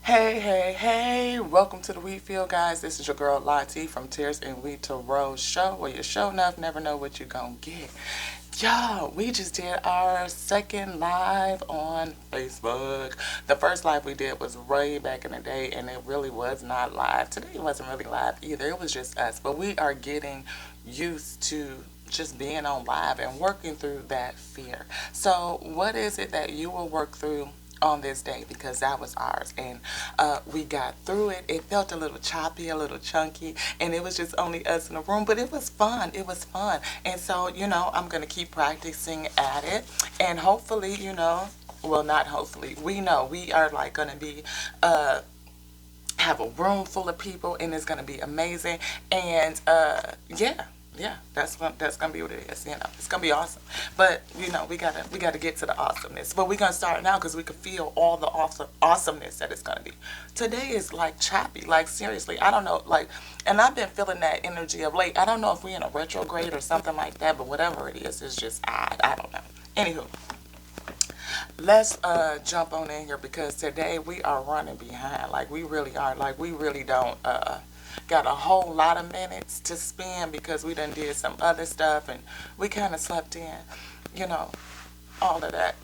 Hey, hey, hey, welcome to the Wheat Field, guys. This is your girl Lottie from Tears and Wheat to Rose Show, where you show enough, never know what you're gonna get. Y'all, we just did our second live on Facebook. The first live we did was way back in the day, and it really was not live. Today wasn't really live either, it was just us, but we are getting used to just being on live and working through that fear. So, what is it that you will work through on this day, because that was ours, and we got through it. It felt a little choppy, a little chunky, and it was just only us in the room, but it was fun. It was fun. And so, I'm going to keep practicing at it, and hopefully, well, not hopefully, we know we are like going to be have a room full of people, and it's going to be amazing. And yeah, that's gonna be what it is. It's gonna be awesome. But we gotta get to the awesomeness. But we're gonna start now because we can feel all the awesomeness that it's gonna be. Today is like choppy. Like seriously, I don't know. Like, and I've been feeling that energy of late. I don't know if we're in a retrograde or something like that. But whatever it is, it's just odd. I don't know. Anywho, let's jump on in here because today we are running behind. Like we really are. Like we really don't got a whole lot of minutes to spend because we done did some other stuff and we kind of slept in, you know, all of that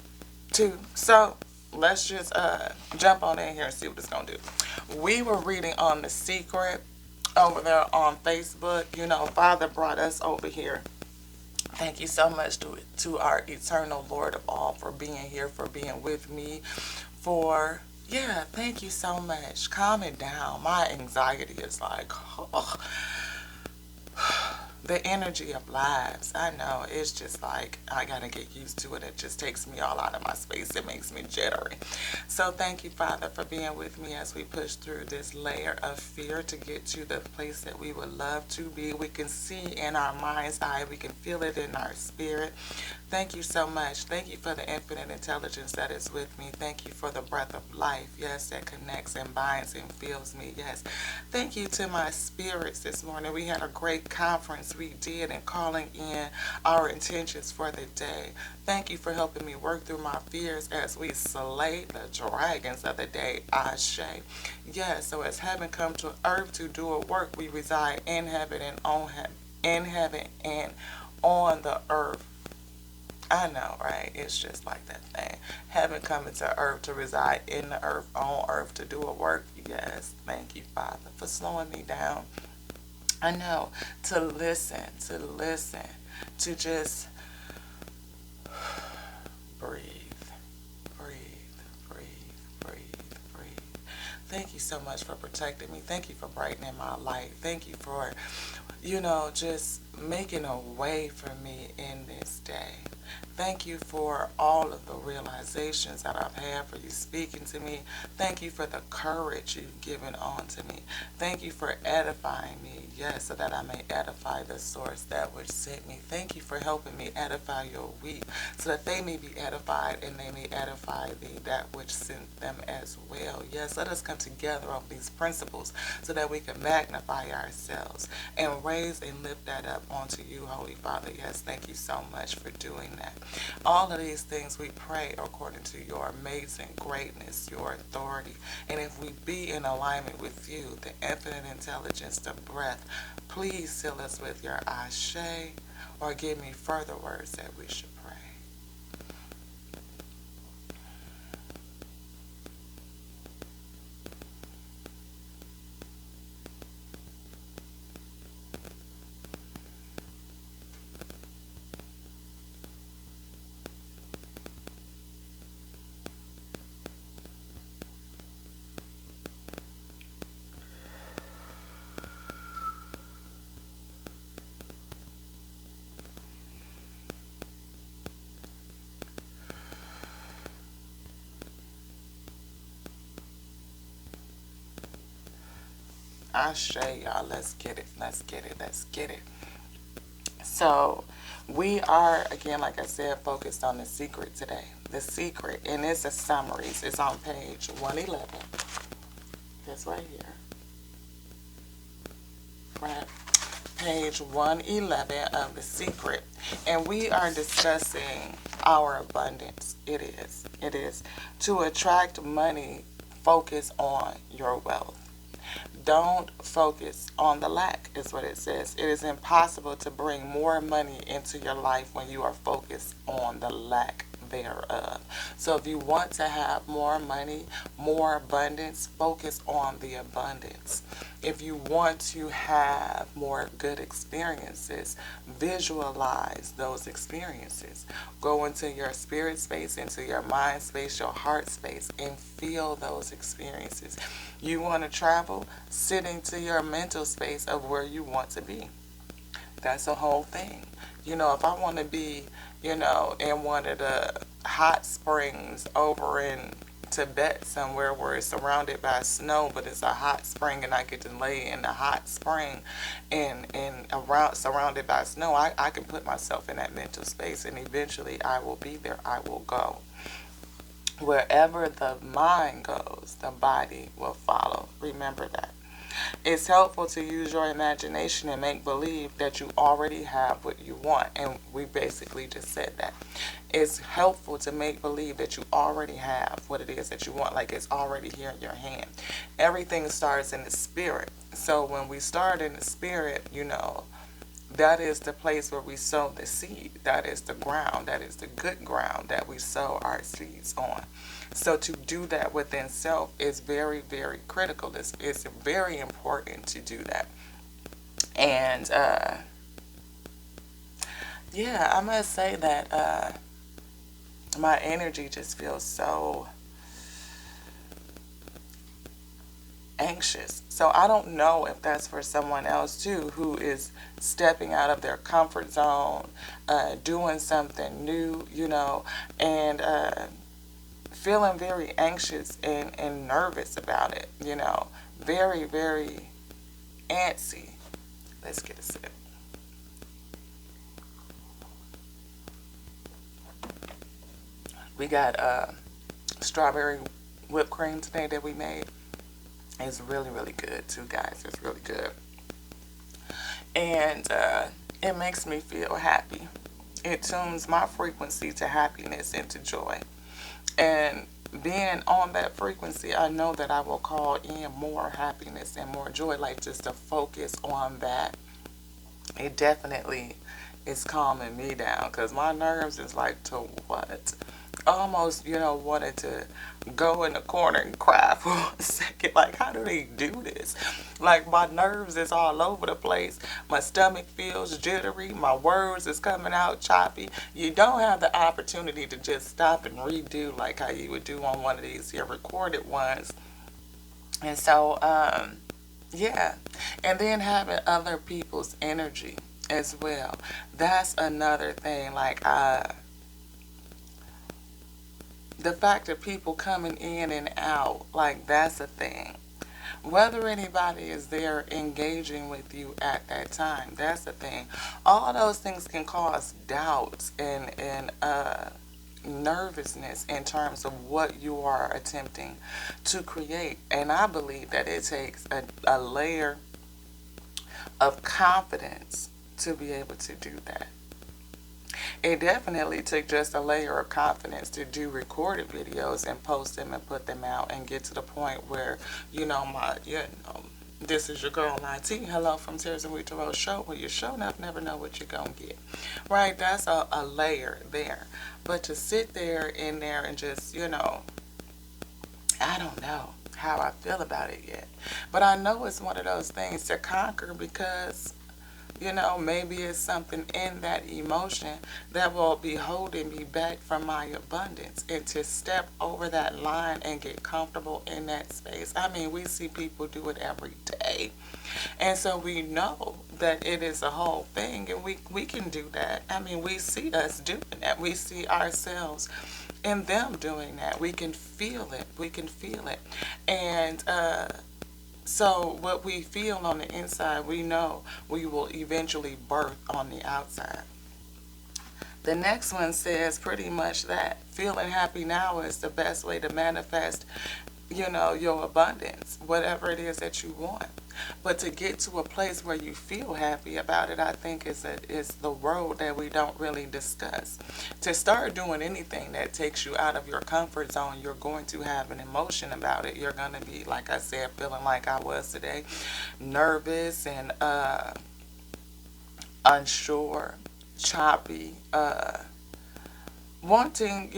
too. So let's just jump on in here and see what it's gonna do. We were reading on The Secret over there on Facebook. Father brought us over here. Thank you so much to our eternal Lord of all for being here, for being with me, for, yeah, thank you so much. Calm it down. My anxiety is like, oh, the energy of lives. I know it's just like I gotta get used to it. It just takes me all out of my space. It makes me jittery. So thank you, Father, for being with me as we push through this layer of fear to get to the place that we would love to be. We can see in our mind's eye. We can feel it in our spirit. Thank you so much. Thank you for the infinite intelligence that is with me. Thank you for the breath of life, yes, that connects and binds and fills me, yes. Thank you to my spirits this morning. We had a great conference we did and calling in our intentions for the day. Thank you for helping me work through my fears as we slay the dragons of the day, Ashe. Yes, so as heaven come to earth to do a work, we reside in heaven and on heaven, in heaven and on the earth. I know, right? It's just like that thing. Heaven coming to earth to reside in the earth, on earth to do a work. Yes, thank you, Father, for slowing me down. I know, to just breathe, breathe, breathe, breathe, breathe. Thank you so much for protecting me. Thank you for brightening my light. Thank you for, just making a way for me in this day. Thank you for all of the realizations that I've had for you speaking to me. Thank you for the courage you've given on to me. Thank you for edifying me, yes, so that I may edify the source that which sent me. Thank you for helping me edify your wheat, so that they may be edified and they may edify thee, that which sent them as well. Yes, let us come together on these principles so that we can magnify ourselves and raise and lift that up onto you, Holy Father. Yes, thank you so much for doing that. All of these things we pray according to your amazing greatness, your authority. And if we be in alignment with you, the infinite intelligence, the breath, please seal us with your Ashe, or give me further words that we should pray. Ashe, y'all. Let's get it. Let's get it. Let's get it. So, we are, again, like I said, focused on The Secret today. The Secret, and it's a summary. It's on page 111. That's right here. Right. Page 111 of The Secret. And we are discussing our abundance. It is. To attract money focus on your wealth. Don't focus on the lack, is what it says. It is impossible to bring more money into your life when you are focused on the lack thereof. So if you want to have more money, more abundance, focus on the abundance. If you want to have more good experiences, visualize those experiences. Go into your spirit space, into your mind space, your heart space, and feel those experiences. You want to travel, sit into your mental space of where you want to be. That's the whole thing. You know, if I want to be, you know, in one of the hot springs over in Tibet somewhere where it's surrounded by snow, but it's a hot spring and I get to lay in the hot spring and around surrounded by snow, I can put myself in that mental space, and eventually I will be there. I will go. Wherever the mind goes, the body will follow. Remember that. It's helpful to use your imagination and make believe that you already have what you want. And we basically just said that. It's helpful to make believe that you already have what it is that you want, like it's already here in your hand. Everything starts in the spirit. So when we start in the spirit, you know, that is the place where we sow the seed. That is the ground. That is the good ground that we sow our seeds on. So to do that within self is very, very critical. It's very important to do that. And yeah, I must say that my energy just feels so anxious. So I don't know if that's for someone else too, who is stepping out of their comfort zone, doing something new, you know, and feeling very anxious and nervous about it, you know, very, very antsy. Let's get a sip. We got strawberry whipped cream today that we made. It's really, really good too, guys. It's really good. And it makes me feel happy. It tunes my frequency to happiness and to joy. And being on that frequency, I know that I will call in more happiness and more joy, like just to focus on that. It definitely is calming me down, because my nerves is like to what? Almost, you know, wanted to go in the corner and cry for a second. Like, how do they do this? Like, my nerves is all over the place. My stomach feels jittery. My words is coming out choppy. You don't have the opportunity to just stop and redo like how you would do on one of these here recorded ones. And so, yeah. And then having other people's energy as well. That's another thing. Like, the fact of people coming in and out, like, that's a thing. Whether anybody is there engaging with you at that time, that's the thing. All those things can cause doubts and nervousness in terms of what you are attempting to create. And I believe that it takes a layer of confidence to be able to do that. It definitely took just a layer of confidence to do recorded videos and post them and put them out and get to the point where, you know, this is your girl IT. Hello from Tears and We Tarot Show, where you show enough, never know what you're going to get. Right? That's a layer there. But to sit there in there and just, you know, I don't know how I feel about it yet. But I know it's one of those things to conquer, because you know, maybe it's something in that emotion that will be holding me back from my abundance. And to step over that line and get comfortable in that space. I mean, we see people do it every day. And so we know that it is a whole thing, and we can do that. I mean, we see us doing that. We see ourselves in them doing that. We can feel it. We can feel it. And, so what we feel on the inside, we know we will eventually birth on the outside. The next one says pretty much that feeling happy now is the best way to manifest your abundance, whatever it is that you want. But to get to a place where you feel happy about it, I think is the road that we don't really discuss. To start doing anything that takes you out of your comfort zone, you're going to have an emotion about it. You're going to be, like I said, feeling like I was today, nervous and unsure, choppy, wanting,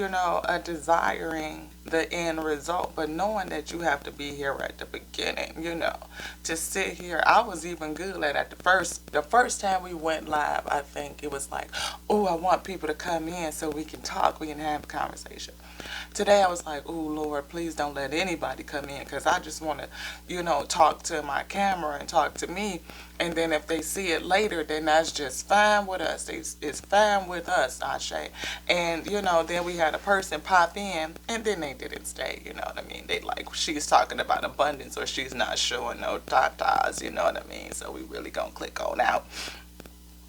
desiring the end result, but knowing that you have to be here at the beginning, to sit here. I was even good at the first time we went live. I think it was like, oh, I want people to come in so we can talk, we can have a conversation. Today I was like, oh Lord, please don't let anybody come in, because I just want to, talk to my camera and talk to me. And then if they see it later, then that's just fine with us. It's fine with us, Ashe. And, then we had a person pop in, and then they didn't stay, you know what I mean? They like, she's talking about abundance, or she's not showing no tatas, you know what I mean? So we really gonna click on out.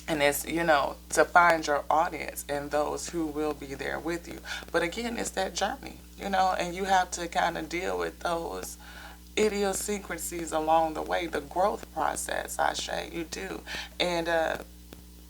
And it's, to find your audience and those who will be there with you. But again, it's that journey, and you have to kind of deal with those idiosyncrasies along the way, the growth process, Ashe, you do. And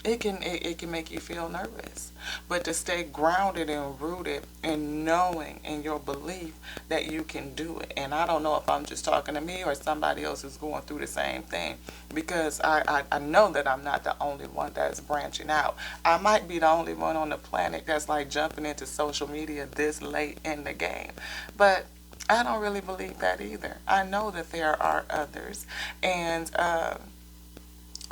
it can make you feel nervous. But to stay grounded and rooted in knowing in your belief that you can do it. And I don't know if I'm just talking to me or somebody else who's going through the same thing, because I know that I'm not the only one that's branching out. I might be the only one on the planet that's like jumping into social media this late in the game. But I don't really believe that either. I know that there are others, and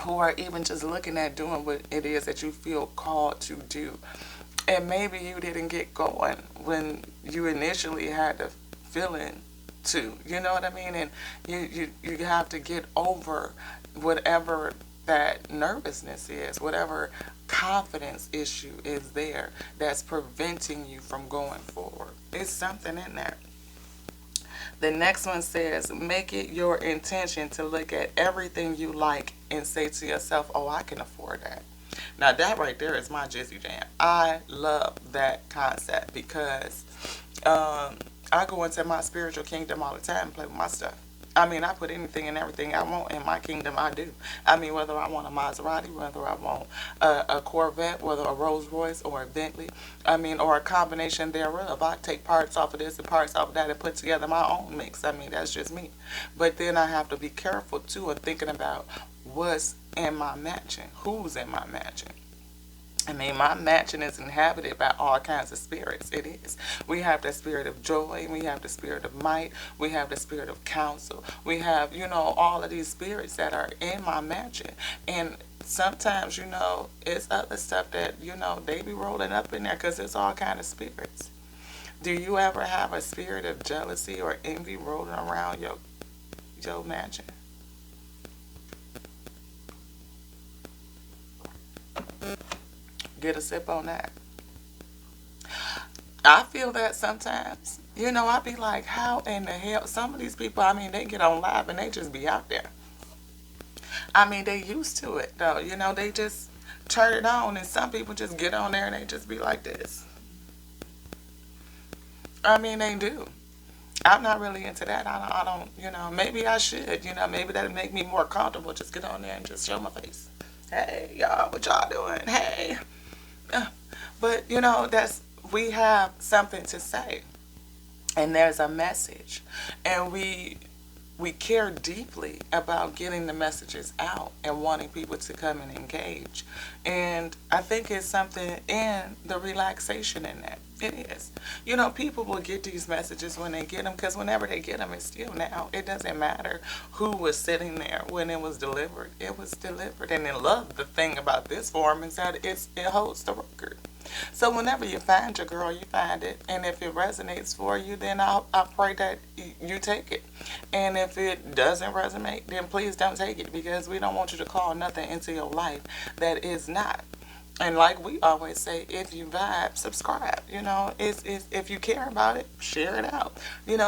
who are even just looking at doing what it is that you feel called to do. And maybe you didn't get going when you initially had the feeling to, you know what I mean? And you have to get over whatever that nervousness is, whatever confidence issue is there that's preventing you from going forward. It's something in there. The next one says, make it your intention to look at everything you like and say to yourself, oh, I can afford that. Now that right there is my Jizzy Jam. I love that concept, because I go into my spiritual kingdom all the time and play with my stuff. I mean, I put anything and everything I want in my kingdom, I do. I mean, whether I want a Maserati, whether I want a Corvette, whether a Rolls Royce or a Bentley, I mean, or a combination thereof. I take parts off of this and parts off of that and put together my own mix. I mean, that's just me. But then I have to be careful, too, of thinking about what's in my mansion, who's in my mansion. I mean, my mansion is inhabited by all kinds of spirits. It is. We have the spirit of joy. We have the spirit of might. We have the spirit of counsel. We have, all of these spirits that are in my mansion. And sometimes, it's other stuff that, they be rolling up in there, because it's all kind of spirits. Do you ever have a spirit of jealousy or envy rolling around your mansion? Get a sip on that. I feel that sometimes. I be like, how in the hell? Some of these people, I mean, they get on live and they just be out there. I mean, they used to it, though. They just turn it on, and some people just get on there and they just be like this. I mean, they do. I'm not really into that. I don't, maybe I should, maybe that'd make me more comfortable. Just get on there and just show my face. Hey, y'all, what y'all doing? Hey. But we have something to say, and there's a message, and we care deeply about getting the messages out and wanting people to come and engage. And I think it's something in the relaxation in that. It is. People will get these messages when they get them, because whenever they get them, it's still now. It doesn't matter who was sitting there when it was delivered. It was delivered. And I love the thing about this form is that it holds the record. So whenever you find your girl, you find it. And if it resonates for you, then I pray that you take it. And if it doesn't resonate, then please don't take it, because we don't want you to call nothing into your life that is not. And like we always say, if you vibe, subscribe. It's if you care about it, share it out.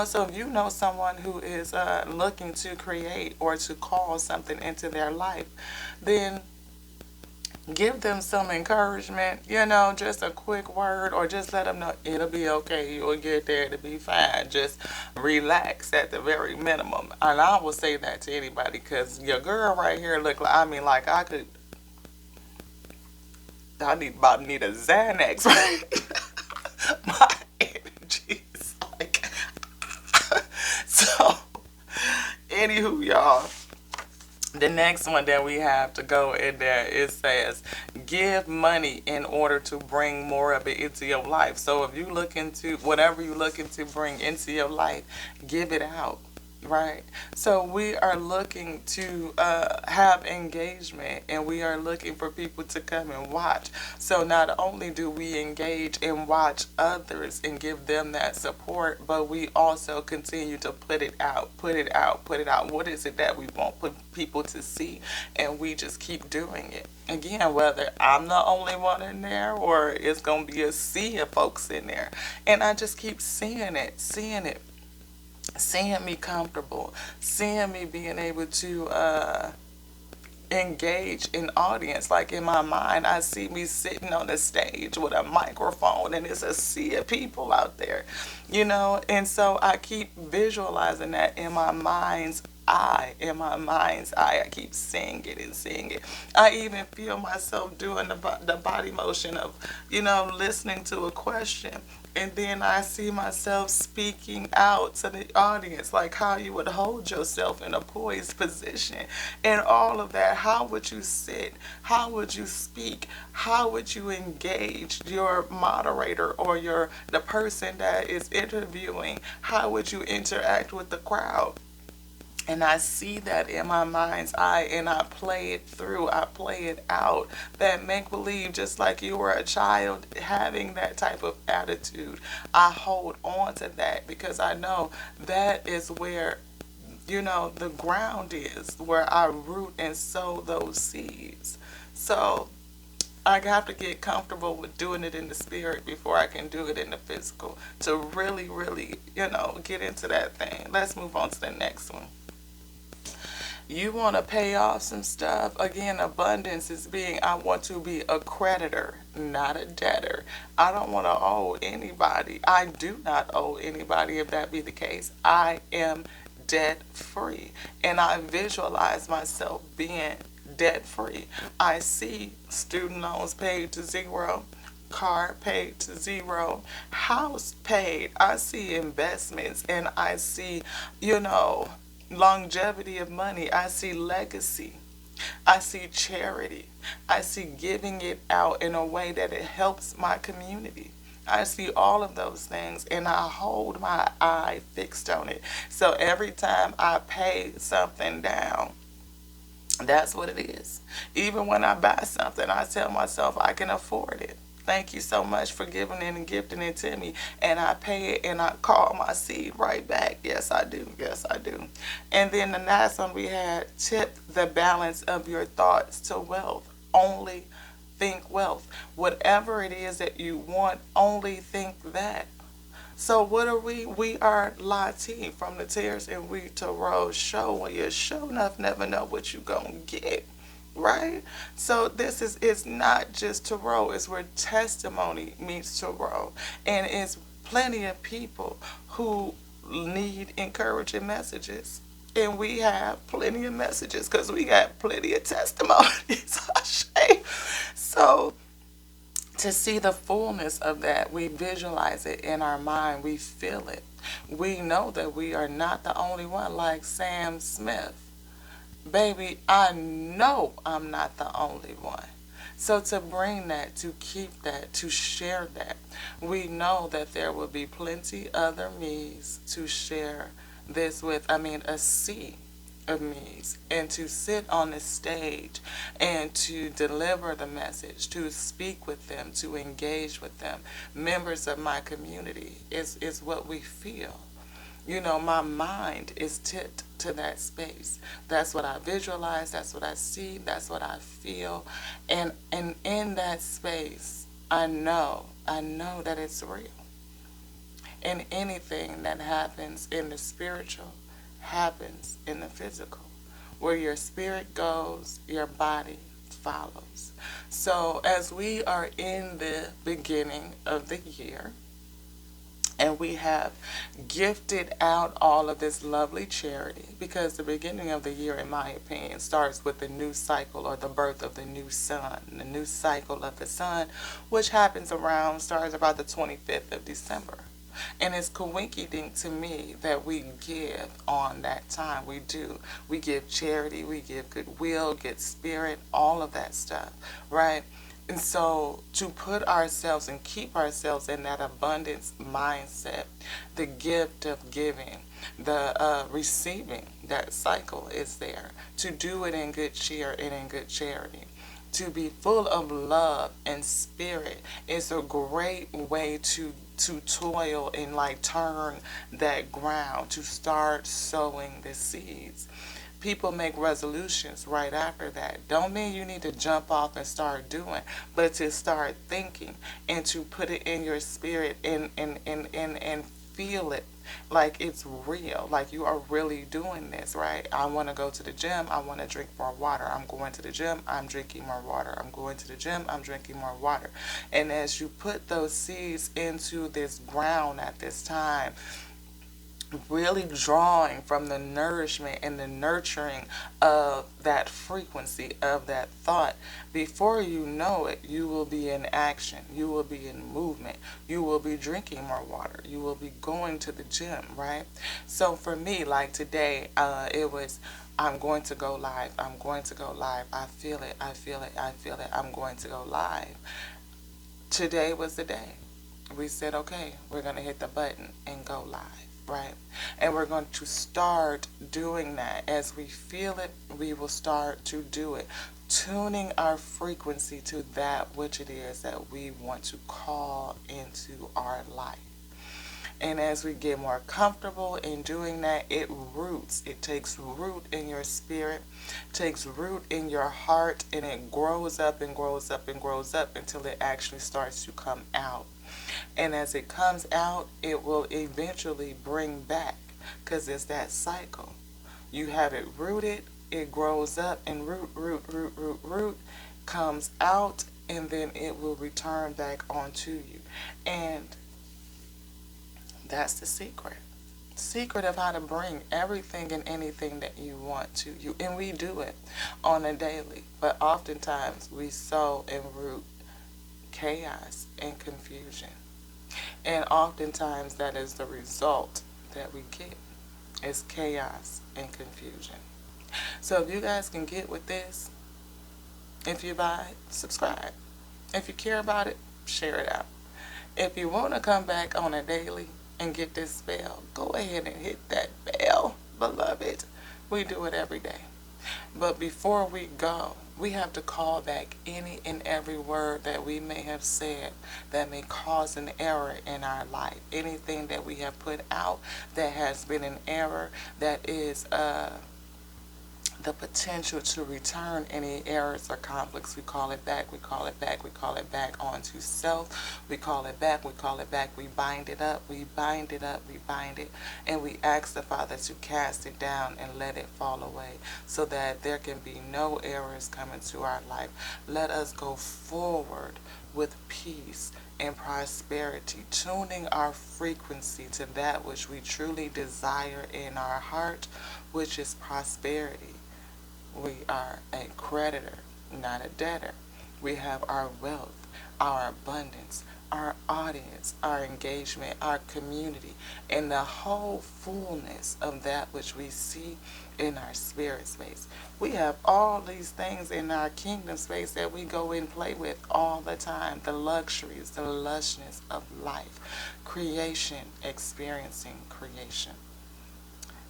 So if you know someone who is looking to create or to call something into their life, then give them some encouragement, just a quick word, or just let them know it'll be okay. You'll get there. It'll be fine. Just relax at the very minimum. And I will say that to anybody because your girl right here look like, like I need a Xanax, right? My energy is like, so, anywho, y'all. The next one that we have to go in there, it says, give money in order to bring more of it into your life. So if you look into whatever you're looking to bring into your life, give it out. Right. So we are looking to have engagement, and we are looking for people to come and watch. So not only do we engage and watch others and give them that support, but we also continue to put it out, put it out, put it out. What is it that we want people to see? And we just keep doing it. Again, whether I'm the only one in there or it's going to be a sea of folks in there. And I just keep seeing it, seeing me comfortable, seeing me being able to engage in audience. Like in my mind, I see me sitting on the stage with a microphone and it's a sea of people out there, and so I keep visualizing that in my mind's eye. I keep seeing it and seeing it. I even feel myself doing the body motion of, listening to a question. And then I see myself speaking out to the audience, like how you would hold yourself in a poised position and all of that. How would you sit? How would you speak? How would you engage your moderator or the person that is interviewing? How would you interact with the crowd? And I see that in my mind's eye and I play it through. I play it out. That make believe, just like you were a child having that type of attitude. I hold on to that because I know that is where, the ground is, where I root and sow those seeds. So I have to get comfortable with doing it in the spirit before I can do it in the physical to really, really, get into that thing. Let's move on to the next one. You want to pay off some stuff. Again, abundance is I want to be a creditor, not a debtor. I don't want to owe anybody. I do not owe anybody if that be the case. I am debt free. And I visualize myself being debt free. I see student loans paid to zero, car paid to zero, house paid. I see investments and I see, longevity of money. I see legacy. I see charity. I see giving it out in a way that it helps my community. I see all of those things and I hold my eye fixed on it. So every time I pay something down, that's what it is. Even when I buy something, I tell myself I can afford it. Thank you so much for giving it and gifting it to me. And I pay it and I call my seed right back. Yes, I do. Yes, I do. And then the last one we had, tip the balance of your thoughts to wealth. Only think wealth. Whatever it is that you want, only think that. So what are we? We are Lati from the Tears and We Tarot show. When you show enough, never know what you gonna get. Right? So this is, it's not just tarot, it's where testimony meets tarot. And it's plenty of people who need encouraging messages. And we have plenty of messages because we got plenty of testimonies. So to see the fullness of that, we visualize it in our mind, we feel it. We know that we are not the only one, like Sam Smith. Baby, I know I'm not the only one. So to bring that, to keep that, to share that, we know that there will be plenty other me's to share this with. A sea of me's. And to sit on the stage and to deliver the message, to speak with them, to engage with them, members of my community, is what we feel. My mind is tipped to that space. That's what I visualize, that's what I see, that's what I feel. And in that space, I know that it's real. And anything that happens in the spiritual happens in the physical. Where your spirit goes, your body follows. So as we are in the beginning of the year, and we have gifted out all of this lovely charity, because the beginning of the year, in my opinion, starts with the new cycle, or the birth of the new sun, the new cycle of the sun, which starts about the 25th of December. And it's coinky-dink to me that we give on that time. We do. We give charity, we give goodwill, good spirit, all of that stuff, right? And so to put ourselves and keep ourselves in that abundance mindset, the gift of giving, the receiving, that cycle is there. To do it in good cheer and in good charity. To be full of love and spirit is a great way to toil and like turn that ground, to start sowing the seeds. People make resolutions right after that. Don't mean you need to jump off and start doing, but to start thinking and to put it in your spirit and feel it like it's real, like you are really doing this, right? I want to go to the gym, I want to drink more water. I'm going to the gym, I'm drinking more water. I'm going to the gym, I'm drinking more water. And as you put those seeds into this ground at this time, really drawing from the nourishment and the nurturing of that frequency of that thought, before you know it, you will be in action, you will be in movement, you will be drinking more water, you will be going to the gym, right? So for me, like today, it was, I'm going to go live, I'm going to go live, I feel it, I feel it, I feel it, I'm going to go live. Today was the day. We said, okay, we're going to hit the button and go live, right? And we're going to start doing that. As we feel it, we will start to do it, tuning our frequency to that which it is that we want to call into our life. And as we get more comfortable in doing that, it roots. It takes root in your spirit, takes root in your heart, and it grows up and grows up and grows up until it actually starts to come out. And as it comes out, it will eventually bring back, because it's that cycle. You have it rooted, it grows up, and root, comes out, and then it will return back onto you. And that's the secret of how to bring everything and anything that you want to you. And we do it on a daily, but oftentimes we sow and root chaos and confusion. And oftentimes that is the result that we get, is chaos and confusion. So if you guys can get with this, if you buy it, subscribe. If you care about it, share it out. If you want to come back on a daily and get this bell, go ahead and hit that bell, beloved. We do it every day. But before we go, we have to call back any and every word that we may have said that may cause an error in our life. Anything that we have put out that has been an error, that is the potential to return any errors or conflicts. We call it back, we call it back, we call it back onto self. We call it back, we call it back, we bind it up, we bind it up, we bind it. And we ask the Father to cast it down and let it fall away, so that there can be no errors coming to our life. Let us go forward with peace and prosperity, tuning our frequency to that which we truly desire in our heart, which is prosperity. We are a creditor, not a debtor. We have our wealth, our abundance, our audience, our engagement, our community, and the whole fullness of that which we see in our spirit space. We have all these things in our kingdom space that we go and play with all the time. The luxuries, the lushness of life, creation, experiencing creation.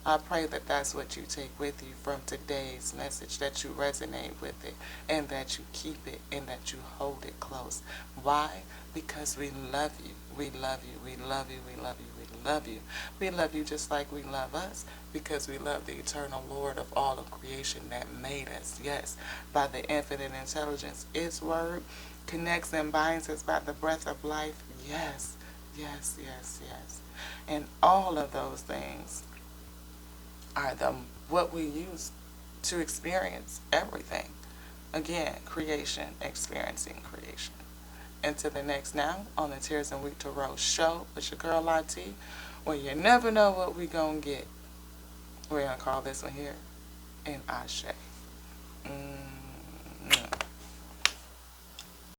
I pray that that's what you take with you from today's message, that you resonate with it, and that you keep it, and that you hold it close. Why? Because we love you. We love you. We love you. We love you. We love you. We love you just like we love us, because we love the eternal Lord of all of creation that made us. Yes, by the infinite intelligence. His word connects and binds us by the breath of life. Yes, yes, yes, yes. And all of those things are what we use to experience everything. Again, creation, experiencing creation. Into the next now on the Tears and Week to Rose show with your girl Lati, where you never know what we gonna get. We're gonna call this one here in Ashe.